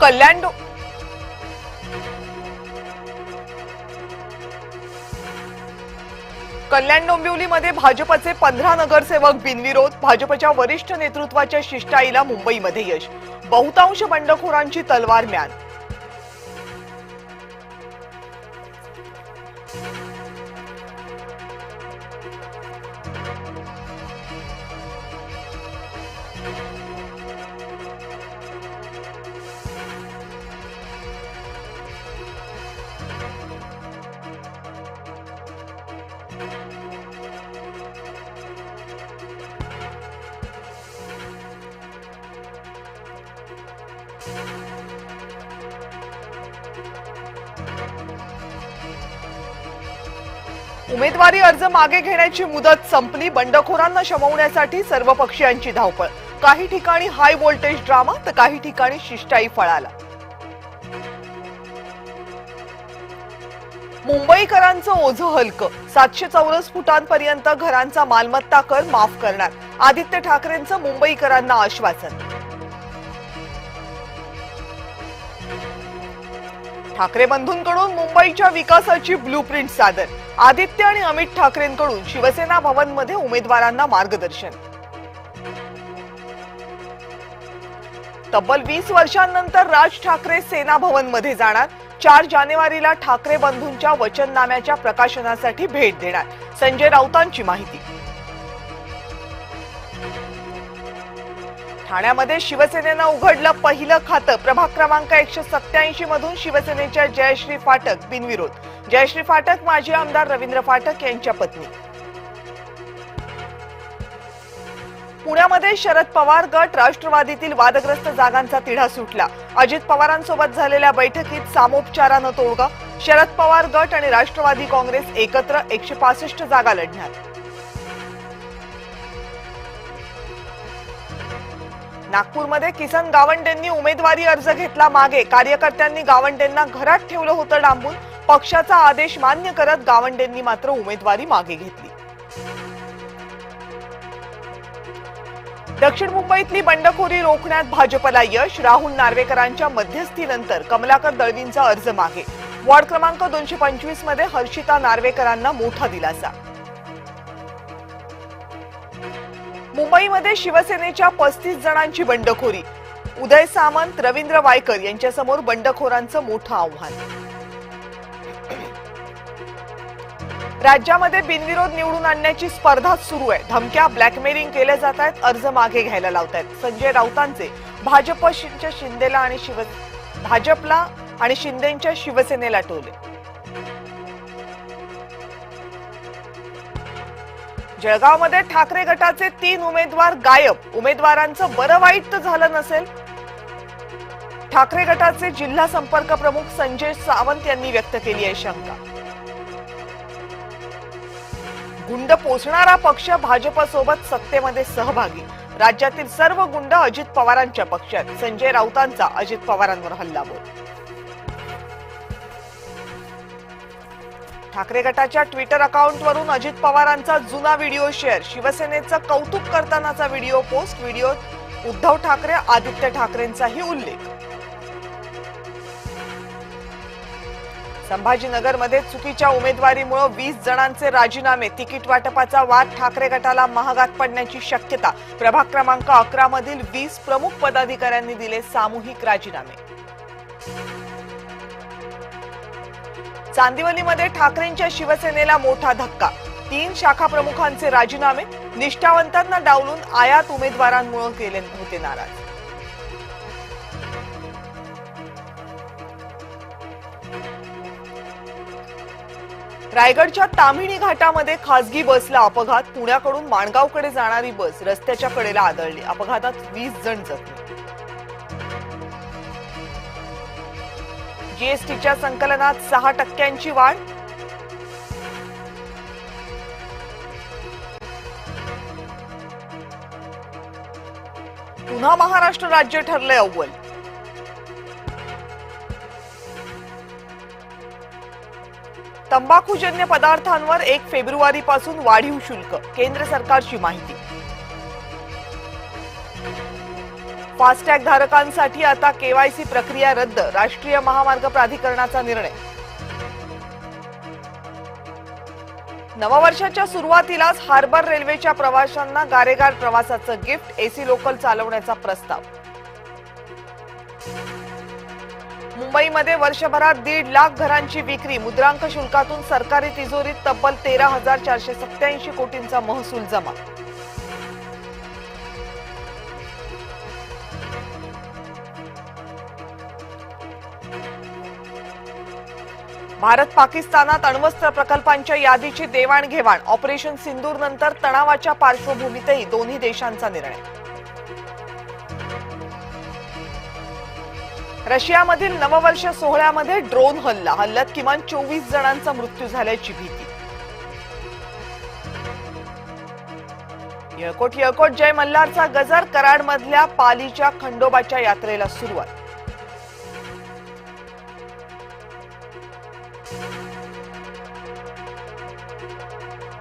कल्याण डोंबिवलीमध्ये भाजपचे 15 नगरसेवक बिनविरोध। भाजपच्या वरिष्ठ नेतृत्वाच्या शिष्टाईला मुंबईमध्ये यश। बहुतांश बंडखोरांची तलवार म्यान। उमेदवारी अर्ज मागे घेण्याची मुदत संपली। बंडखोरांना शमवण्यासाठी सर्व पक्षीयांची धावपळ। काही ठिकाणी हाय व्होल्टेज ड्रामा तर काही ठिकाणी शिष्टाई फळाला। मुंबईकरांचं ओझं हलकं। 700 चौरस फुटांपर्यंत घरांचा मालमत्ता कर माफ करणार। आदित्य ठाकरेंचं मुंबईकरांना आश्वासन। ठाकरे बंधूंकडून मुंबईच्या विकासाची ब्लूप्रिंट सादर। आदित्य आणि अमित ठाकरेंकडून शिवसेना भवनमध्ये उमेदवारांना मार्गदर्शन। तब्बल 20 वर्षांनंतर राज ठाकरे सेना भवनमध्ये जाणार। 4 जानेवारीला ठाकरे बंधूंच्या वचननाम्याच्या प्रकाशनासाठी भेट देणार। संजय राऊतांची माहिती। ठाण्यामध्ये शिवसेनेनं उघडलं पहिलं खातं। प्रभाग क्रमांक 187 मधून शिवसेनेच्या जयश्री फाटक बिनविरोध। जयश्री फाटक माजी आमदार रवींद्र फाटक यांच्या पत्नी। पुण्यामध्ये शरद पवार गट राष्ट्रवादीतील वादग्रस्त जागांचा तिढा सुटला। अजित पवारांसोबत झालेल्या बैठकीत सामोपचारानं तोडगा। शरद पवार गट आणि राष्ट्रवादी काँग्रेस एकत्र 165 जागा लढणार। नागपूरमध्ये किसन गावंडेंनी उमेदवारी अर्ज घेतला मागे। कार्यकर्त्यांनी गावंडेंना घरात ठेवलं होतं डांबून। पक्षाचा आदेश मान्य करत गावंडेंनी मात्र उमेदवारी मागे घेतली। दक्षिण मुंबईतली बंडखोरी रोखण्यात भाजपला यश। राहुल नार्वेकरांच्या मध्यस्थीनंतर कमलाकर दळवींचा अर्ज मागे। वॉर्ड क्रमांक 225 मध्ये हर्षिता नार्वेकरांना मोठा दिलासा। मुंबईमध्ये शिवसेनेच्या 35 जणांची बंडखोरी। उदय सामंत रवींद्र वायकर यांच्यासमोर बंडखोरांचं मोठं आव्हान। राज्यामध्ये बिनविरोध निवडून आणण्याची स्पर्धा सुरू आहे। धमक्या ब्लॅकमेलिंग केले जात आहेत। अर्ज मागे घ्यायला लावतायत। संजय राऊतांचे भाजपच्या भाजपला आणि शिंदेच्या शिवसेनेला टोले। जळगावमध्ये ठाकरे गटाचे 3 उमेदवार गायब। उमेदवारांचं बरं वाईट तर झालं नसेल। ठाकरे गटाचे जिल्हा संपर्क प्रमुख संजय सावंत यांनी व्यक्त केली आहे शंका। गुंड पोचणारा पक्ष भाजपसोबत सत्तेमध्ये सहभागी। राज्यातील सर्व गुंड अजित पवारांच्या पक्षात। संजय राऊतांचा अजित पवारांवर हल्लाबोल। ठाकरे गटाच्या ट्विटर अकाउंटवरून अजित पवारांचा जुना व्हिडिओ शेअर। शिवसेनेचं कौतुक करतानाचा व्हिडिओ पोस्ट। व्हिडिओत उद्धव ठाकरे आदित्य ठाकरेंचाही उल्लेख। संभाजीनगरमध्ये चुकीच्या उमेदवारीमुळे 20 जणांचे राजीनामे। तिकीट वाटपाचा वाद ठाकरे गटाला महागात पडण्याची शक्यता। प्रभाग क्रमांक 11 मधील 20 प्रमुख पदाधिकाऱ्यांनी दिले सामूहिक राजीनामे। चांदिवलीमध्ये ठाकरेंच्या शिवसेनेला मोठा धक्का। 3 शाखा प्रमुखांचे राजीनामे। निष्ठावंतांना डावलून आयात उमेदवारांमुळे केले होते नाराज। रायगडच्या ताम्हिणी घाटामध्ये खासगी बसला अपघात। पुण्याकडून माणगावकडे जाणारी बस रस्त्याच्या कडेला आदळली। अपघातात 20 जण जखमी। जीएसटीच्या संकलनात 6% वाढ। पुन्हा महाराष्ट्र राज्य ठरले अव्वल। तंबाखूजन्य पदार्थांवर 1 फेब्रुवारीपासून वाढीव शुल्क। केंद्र सरकारची माहिती। फास्टॅग धारकांसाठी आता केवायसी प्रक्रिया रद्द, राष्ट्रीय महामार्ग प्राधिकरणाचा निर्णय. नववर्षाच्या सुरुवातीलाच हार्बर रेल्वेच्या प्रवाशांना गारेगार प्रवासाचं गिफ्ट, एसी लोकल चालवण्याचा प्रस्ताव. मुंबईमध्ये वर्षभरात 1.5 लाख घरांची विक्री, मुद्रांक शुल्कातून सरकारी तिजोरीत तब्बल 13,487 कोटींचा महसूल जमा. भारत पाकिस्तानात अण्वस्त्र प्रकल्पांच्या यादीची देवाणघेवाण, ऑपरेशन सिंदूर नंतर तणावाच्या पार्श्वभूमीतही दोन्ही देशांचा निर्णय. रशियामधील नववर्ष सोहळ्यामध्ये ड्रोन हल्ल्यात किमान 24 जणांचा मृत्यू झाल्याची भीती. येळकोट जय मल्हारचा गजर, कराडमधल्या पालीच्या खंडोबाच्या यात्रेला सुरुवात.